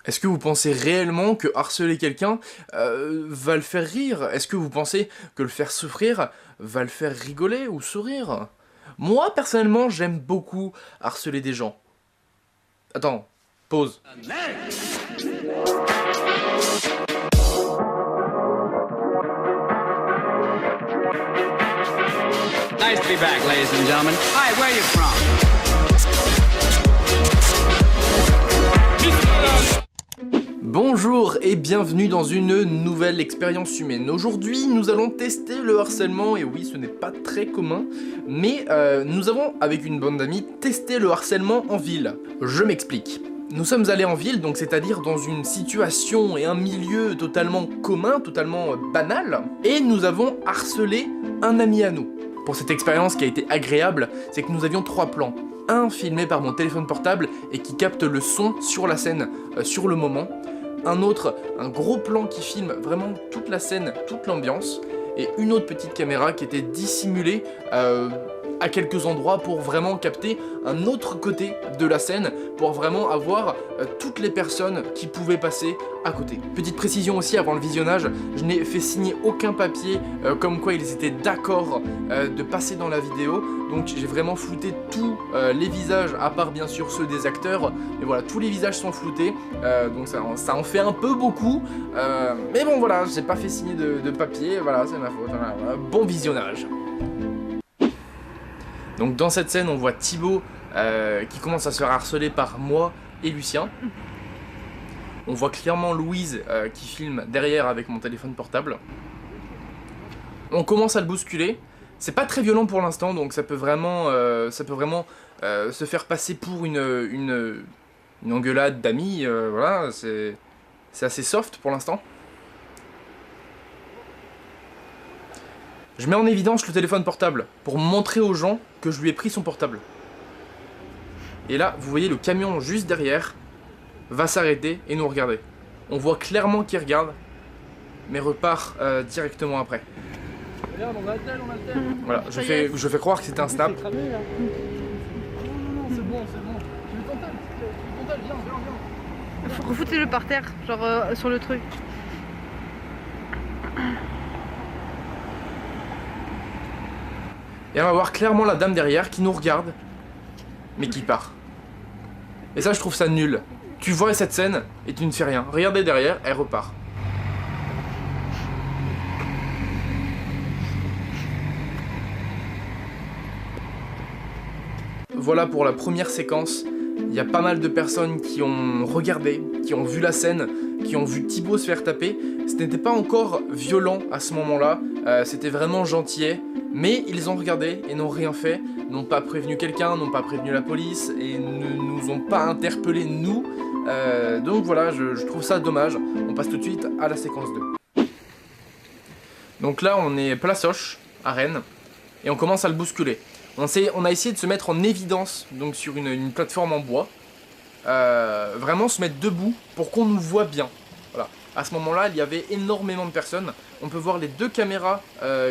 Est-ce que vous pensez réellement que harceler quelqu'un va le faire rire? Est-ce que vous pensez que le faire souffrir va le faire rigoler ou sourire? Moi, personnellement, j'aime beaucoup harceler des gens. Attends, pause. Nice to be back, ladies and gentlemen. Hi, where are you from? Bonjour et bienvenue dans une nouvelle expérience humaine. Aujourd'hui, nous allons tester le harcèlement, et oui, ce n'est pas très commun, mais nous avons, avec une bande d'amis, testé le harcèlement en ville. Je m'explique. Nous sommes allés en ville, donc c'est-à-dire dans une situation et un milieu totalement commun, totalement banal, et nous avons harcelé un ami à nous. Pour cette expérience qui a été agréable, c'est que nous avions 3 plans. Un filmé par mon téléphone portable et qui capte le son sur la scène, sur le moment. Un autre, un gros plan qui filme vraiment toute la scène, toute l'ambiance. Et une autre petite caméra qui était dissimulée à quelques endroits pour vraiment capter un autre côté de la scène, pour vraiment avoir toutes les personnes qui pouvaient passer à côté. Petite précision aussi avant le visionnage, je n'ai fait signer aucun papier comme quoi ils étaient d'accord de passer dans la vidéo, donc j'ai vraiment flouté tous les visages, à part bien sûr ceux des acteurs, mais voilà, tous les visages sont floutés, donc ça en fait un peu beaucoup, mais bon voilà, j'ai pas fait signer de papier, voilà, c'est ma faute, voilà. Bon visionnage. Donc dans cette scène, on voit Thibaut qui commence à se faire harceler par moi et Lucien. On voit clairement Louise qui filme derrière avec mon téléphone portable. On commence à le bousculer. C'est pas très violent pour l'instant, donc ça peut vraiment se faire passer pour une engueulade d'amis. Voilà, c'est assez soft pour l'instant. Je mets en évidence le téléphone portable pour montrer aux gens que je lui ai pris son portable. Et là, vous voyez le camion juste derrière va s'arrêter et nous regarder. On voit clairement qu'il regarde, mais repart directement après. Regarde, on a le tel. Voilà, je fais croire que c'était un snap. C'est cramé, là. Non, c'est bon. Tu veux ton tel, viens. Faut refoutre-le par terre, genre sur le truc. Et on va voir clairement la dame derrière qui nous regarde, mais qui part. Et ça, je trouve ça nul. Tu vois cette scène et tu ne fais rien. Regardez derrière, elle repart. Voilà pour la première séquence. Il y a pas mal de personnes qui ont regardé, qui ont vu la scène, qui ont vu Thibaut se faire taper. Ce n'était pas encore violent à ce moment-là, c'était vraiment gentillet. Mais ils ont regardé et n'ont rien fait, n'ont pas prévenu quelqu'un, n'ont pas prévenu la police et ne nous ont pas interpellés nous. Donc voilà, je trouve ça dommage. On passe tout de suite à la séquence 2. Donc là on est place Hoche, à Rennes, et on commence à le bousculer. On a essayé de se mettre en évidence donc sur une plateforme en bois. Vraiment se mettre debout pour qu'on nous voit bien. Voilà. À ce moment-là, il y avait énormément de personnes. On peut voir les 2 caméras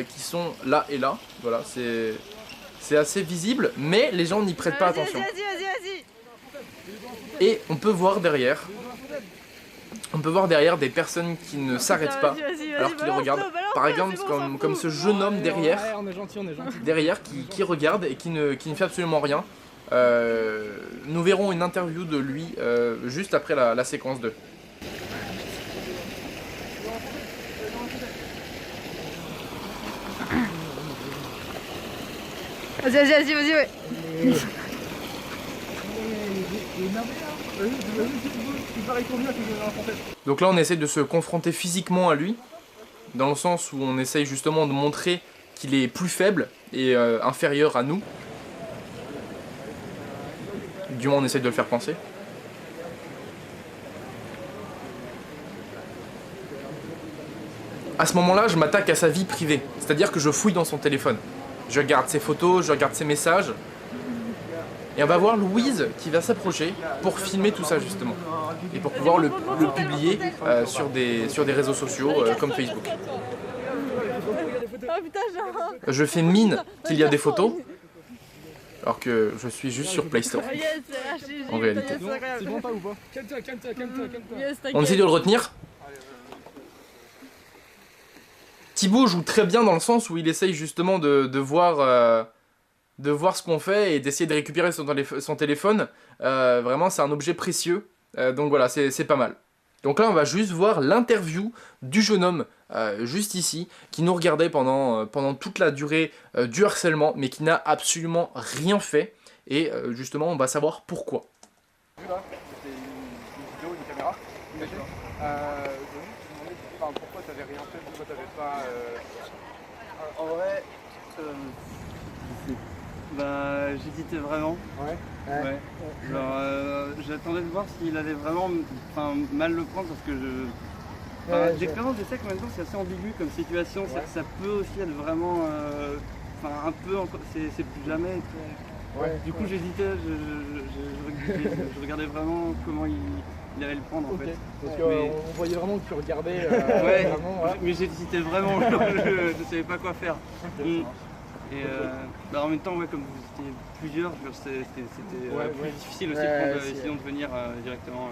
qui sont là et là. Voilà, c'est assez visible, mais les gens n'y prêtent pas attention. Vas-y. Et on peut voir derrière. On peut voir derrière des personnes qui ne s'arrêtent pas alors qu'ils regardent. Par exemple, comme ce jeune homme derrière, On est gentil. derrière qui regarde et qui ne fait absolument rien. Nous verrons une interview de lui juste après la séquence 2. Vas-y, ouais. Donc là on essaie de se confronter physiquement à lui, dans le sens où on essaye justement de montrer qu'il est plus faible et inférieur à nous. Du moins on essaye de le faire penser. À ce moment-là, je m'attaque à sa vie privée, c'est-à-dire que je fouille dans son téléphone. Je regarde ses photos, je regarde ses messages. Et on va voir Louise qui va s'approcher pour filmer tout ça justement. Et pour pouvoir le publier sur des réseaux sociaux comme Facebook. Oh putain, genre. Je fais mine qu'il y a des photos. alors que je suis juste sur Play Store. Yes, GG, En réalité. yes, agréable. C'est bon pas ou pas? Calme-toi, calme-toi. Yes, t'inquiète. On essaie de le retenir. Thibaut joue très bien dans le sens où il essaye justement de voir ce qu'on fait et d'essayer de récupérer son téléphone. Vraiment, c'est un objet précieux. Donc voilà, c'est pas mal. Donc là, on va juste voir l'interview du jeune homme, juste ici, qui nous regardait pendant toute la durée du harcèlement, mais qui n'a absolument rien fait. Et justement, on va savoir pourquoi. Là, c'était une vidéo, une caméra. D'accord. Je me demandais pourquoi t'avais rien fait, pourquoi t'avais pas. En vrai, bah, j'hésitais vraiment. Ouais. Genre, j'attendais de voir s'il allait vraiment mal le prendre parce que d'expérience, je sais que maintenant c'est assez ambigu comme situation. Ça peut aussi être vraiment. Un peu. C'est plus jamais. Du coup, j'hésitais. Je regardais vraiment comment il allait le prendre en fait. Parce qu'on voyait vraiment que tu regardais. Ouais, vraiment, ouais. mais j'hésitais vraiment. Je savais pas quoi faire. Et en même temps, ouais, comme vous étiez plusieurs, c'était plus difficile aussi de prendre la décision de venir directement.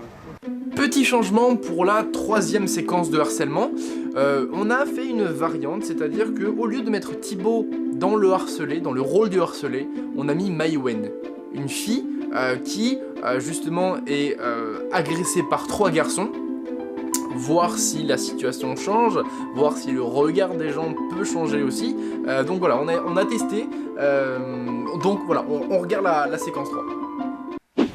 Petit changement pour la 3e séquence de harcèlement. On a fait une variante, c'est-à-dire qu'au lieu de mettre Thibaut dans le harcelé, dans le rôle du harcelé, on a mis Maïwen, une fille qui justement est agressée par 3 garçons. Voir si la situation change, voir si le regard des gens peut changer aussi. Donc voilà, on a testé. Donc voilà, on regarde la séquence 3.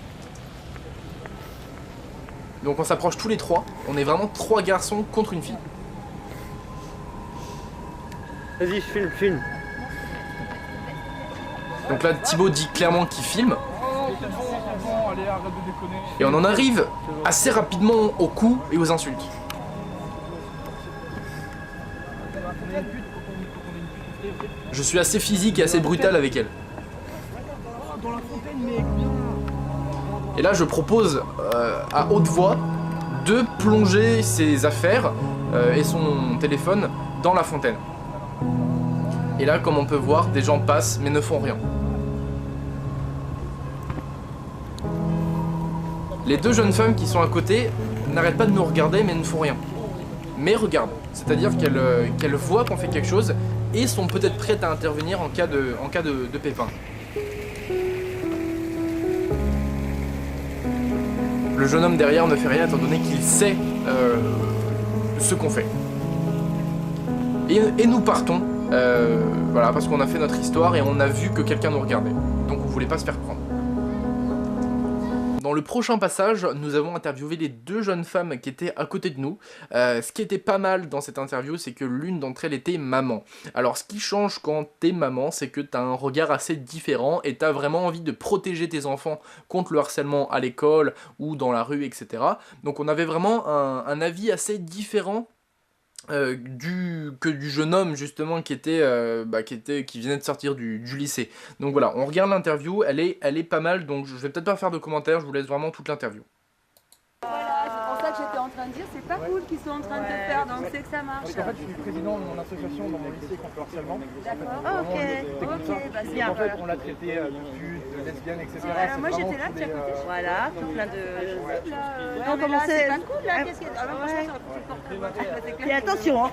Donc on s'approche tous les 3. On est vraiment 3 garçons contre une fille. Vas-y, je filme. Donc là, Thibaut dit clairement qu'il filme. Oh, c'est bon, allez, arrête de déconner. Et on en arrive assez rapidement aux coups et aux insultes. Je suis assez physique et assez brutal avec elle. Et là, je propose à haute voix de plonger ses affaires et son téléphone dans la fontaine. Et là, comme on peut voir, des gens passent mais ne font rien. Les 2 jeunes femmes qui sont à côté n'arrêtent pas de nous regarder mais ne font rien. Mais regardent, c'est-à-dire qu'elles voient qu'on fait quelque chose et sont peut-être prêtes à intervenir en cas de pépin. Le jeune homme derrière ne fait rien étant donné qu'il sait ce qu'on fait. Et nous partons, voilà, parce qu'on a fait notre histoire et on a vu que quelqu'un nous regardait. Donc on voulait pas se faire prendre. Dans le prochain passage, nous avons interviewé les 2 jeunes femmes qui étaient à côté de nous. Ce qui était pas mal dans cette interview, c'est que l'une d'entre elles était maman. Alors ce qui change quand t'es maman, c'est que t'as un regard assez différent et t'as vraiment envie de protéger tes enfants contre le harcèlement à l'école ou dans la rue, etc. Donc on avait vraiment un avis assez différent que du jeune homme justement qui venait de sortir du lycée. Donc voilà, on regarde l'interview, elle est pas mal, donc je vais peut-être pas faire de commentaires, je vous laisse vraiment toute l'interview. Voilà, c'est pour ça que j'étais en train de dire, c'est pas cool qu'ils soient en train de le faire, donc c'est que ça marche. Parce qu'en fait, je suis président de mon association dans mon lycée contre le harcèlement. D'accord. Ok, bah c'est Et en fait, bien. on l'a traité de pute, de lesbienne, etc. Alors moi j'étais là, tu as écouté. Voilà, tout plein de... Là, on mais là, commençait- c'est pas cool là, qu'est-ce qu'il y a? Ah, moi, je suis porte-voix. Et attention, hein.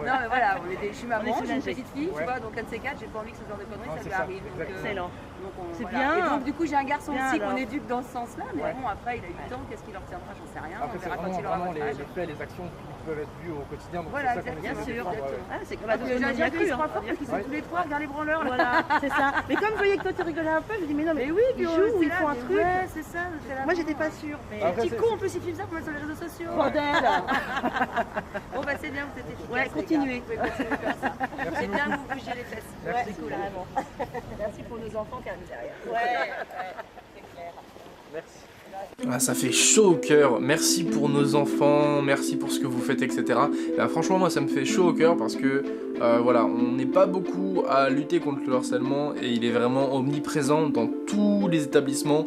Non mais voilà, je suis maman, On est j'ai une soulagés. petite fille, tu vois, donc un de ces 4, j'ai pas envie que ce genre de conneries, ça lui c'est ça, arrive. Donc, Excellent. C'est voilà. bien. Et donc du coup j'ai un garçon Bien, aussi alors. qu'on éduque dans ce sens-là, mais bon après il a 8 ans, qu'est-ce qu'il leur tiendra, j'en sais rien, Après, on c'est verra quand il aura vraiment votre âge. les faits, les actions qui peuvent être vues au quotidien. Donc Voilà, c'est ça qu'on bien essaie de sûr. défendre, Ah, c'est Parce que j'ai bien déjà cru, vu, ils se hein. croient forts, qu'ils sont tous les 3, regarde les branleurs là. Voilà, c'est ça. Mais comme je voyais que toi tu rigolais un peu, je me dis mais non mais, Mais oui, ils puis jouent ou c'est ils là, font un mais truc. Ouais, c'est ça. j'étais là, Moi bon, j'étais pas sûre. Mais Après, Petit c'est- con en plus, il filme ça pour mettre sur les réseaux sociaux. bordel. Bon bah c'est bien, vous êtes efficace. Ouais, les continuez. gars. Vous pouvez continuer comme ça. C'est bien que vous bougez les fesses. Merci. C'est cool. Carrément. Merci pour nos enfants qui arrivent derrière. Ouais. C'est clair. Merci. Ah, ça fait chaud au cœur, merci pour nos enfants, merci pour ce que vous faites, etc. Là, franchement, moi ça me fait chaud au cœur parce que voilà, on n'est pas beaucoup à lutter contre le harcèlement et il est vraiment omniprésent dans tous les établissements,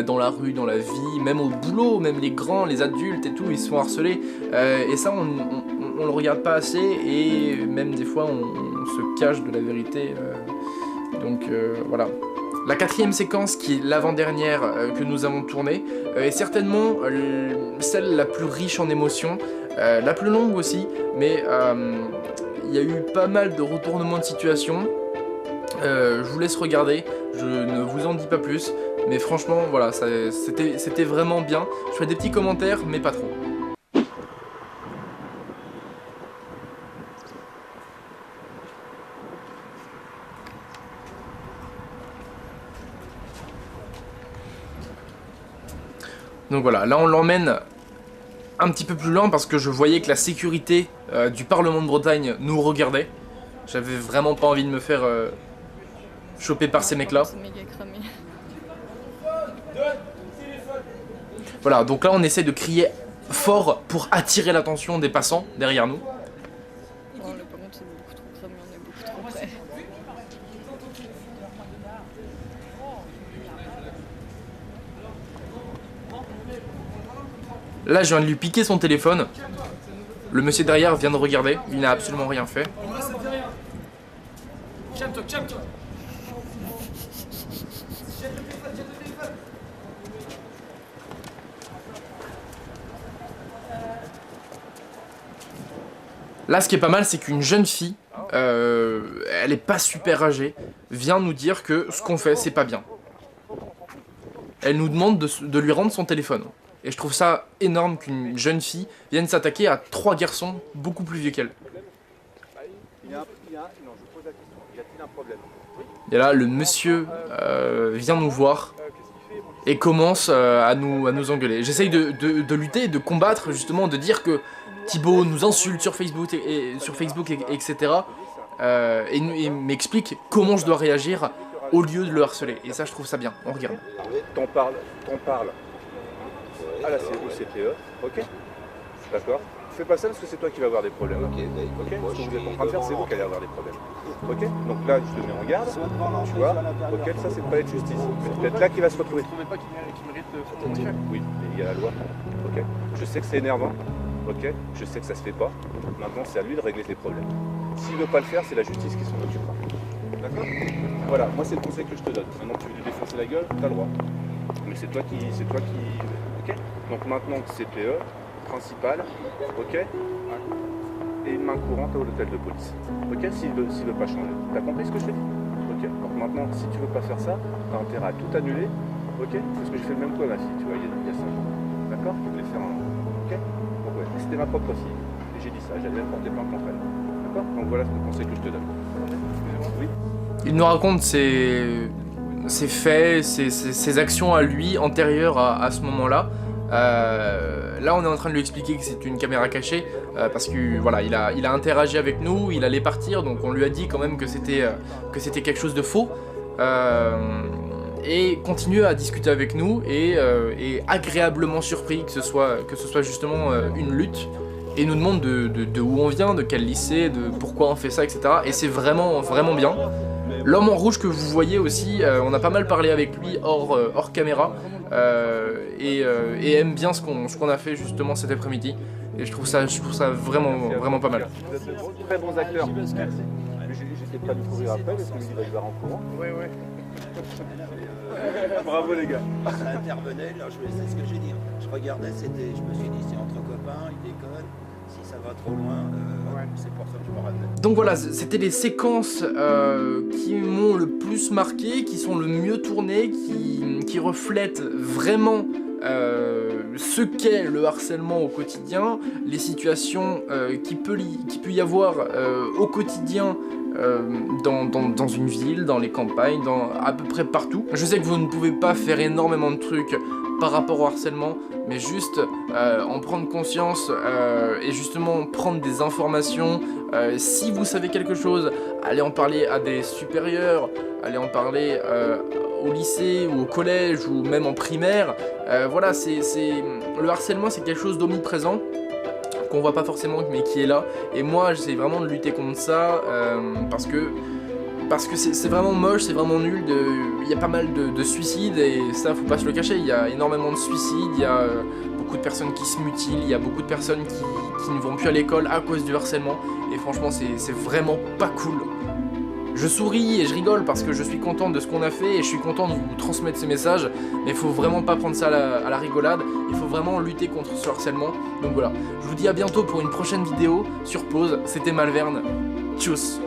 dans la rue, dans la vie, même au boulot, même les grands, les adultes et tout, ils se font harceler. Et ça, on le regarde pas assez et même des fois on se cache de la vérité. Donc voilà. La quatrième séquence, qui est l'avant-dernière que nous avons tournée, est certainement celle la plus riche en émotions, la plus longue aussi, mais il y a eu pas mal de retournements de situation. Je vous laisse regarder, je ne vous en dis pas plus, mais franchement voilà, c'était vraiment bien. Je fais des petits commentaires, mais pas trop. Donc voilà, là on l'emmène un petit peu plus loin parce que je voyais que la sécurité du Parlement de Bretagne nous regardait. J'avais vraiment pas envie de me faire choper par ces mecs-là. Voilà, donc là on essaie de crier fort pour attirer l'attention des passants derrière nous. Oh, là par contre c'est beaucoup trop cramé, on est beaucoup trop près. Là je viens de lui piquer son téléphone. Le monsieur derrière vient de regarder, il n'a absolument rien fait. Là ce qui est pas mal, c'est qu'une jeune fille, elle est pas super âgée, vient nous dire que ce qu'on fait c'est pas bien. Elle nous demande de lui rendre son téléphone. Et je trouve ça énorme qu'une jeune fille vienne s'attaquer à 3 garçons beaucoup plus vieux qu'elle. Et là, le monsieur vient nous voir et commence à nous engueuler. J'essaye de lutter, de combattre, justement, de dire que Thibaut nous insulte sur Facebook, etc. Et m'explique comment je dois réagir au lieu de le harceler. Et ça, je trouve ça bien. On regarde. T'en parles à la CPE, ok? D'accord? Fais pas ça parce que c'est toi qui vas avoir des problèmes. Ok? Ce que vous êtes en train de faire, c'est vous qui allez avoir des problèmes. Ok? Donc là, je te mets en garde, tu vois? Ok? Ça, c'est pas être justice. C'est peut-être là qu'il va se retrouver. Vous trouvez pas qu'il mérite Oui, mais il y a la loi. Ok? Je sais que c'est énervant. Ok? Je sais que ça se fait pas. Maintenant, c'est à lui de régler ses problèmes. S'il veut pas le faire, c'est la justice qui s'en occupera. D'accord? Voilà, moi, c'est le conseil que je te donne. Maintenant, tu veux lui défoncer la gueule, t'as le droit. Mais c'est toi qui... Ok? Donc maintenant, CPE, principal, ok? Et une main courante à l'hôtel de police. Ok? S'il veut pas changer. T'as compris ce que je te dis? Ok? Donc maintenant, si tu veux pas faire ça, t'as intérêt à tout annuler. Ok? Parce que je fais le même que ma fille, tu vois, il y a 5 ans. D'accord? Je voulais faire un... Ok? Donc ouais, c'était ma propre fille. Et j'ai dit ça, j'allais même porter plainte contre elle. D'accord? Donc voilà le conseil que je te donne. Excusez-moi. Oui? Il nous raconte ses faits, ses actions à lui antérieures à ce moment-là. Là on est en train de lui expliquer que c'est une caméra cachée parce que voilà, il a interagi avec nous, il allait partir, donc on lui a dit quand même que c'était quelque chose de faux, et continue à discuter avec nous et agréablement surpris que ce soit justement une lutte, et nous demande de où on vient, de quel lycée, de pourquoi on fait ça, etc. Et c'est vraiment bien. L'homme en rouge que vous voyez aussi, on a pas mal parlé avec lui hors caméra, et aime bien ce qu'on a fait justement cet après-midi. Et je trouve ça vraiment pas mal. Vous êtes de très bons acteurs. Merci. J'essaie pas de courir après parce que lui il va y avoir en courant. Oui. Bravo les gars. Ça intervenait, là, c'est ce que j'ai dit. Je regardais, je me suis dit, c'est entre copains, ils déconnent. Si ça va trop loin, c'est pour ça que je me rappelle. Donc voilà, c'était les séquences qui m'ont le plus marqué, qui sont le mieux tournées, qui reflètent vraiment ce qu'est le harcèlement au quotidien, les situations qu'il peut y avoir au quotidien dans une ville, dans les campagnes, à peu près partout. Je sais que vous ne pouvez pas faire énormément de trucs par rapport au harcèlement, mais juste en prendre conscience et justement prendre des informations. Si vous savez quelque chose, allez en parler à des supérieurs, allez en parler au lycée ou au collège ou même en primaire. Voilà, le harcèlement c'est quelque chose d'omniprésent, qu'on voit pas forcément mais qui est là, et moi j'essaie vraiment de lutter contre ça parce que c'est vraiment moche, c'est vraiment nul. Il y a pas mal de suicides, et ça faut pas se le cacher, il y a énormément de suicides, il y a beaucoup de personnes qui se mutilent, il y a beaucoup de personnes qui ne vont plus à l'école à cause du harcèlement, et franchement c'est vraiment pas cool. Je souris et je rigole parce que je suis content de ce qu'on a fait et je suis content de vous transmettre ces messages, mais il faut vraiment pas prendre ça à la rigolade, il faut vraiment lutter contre ce harcèlement. Donc voilà, je vous dis à bientôt pour une prochaine vidéo sur pause, c'était Malverne, tchuss.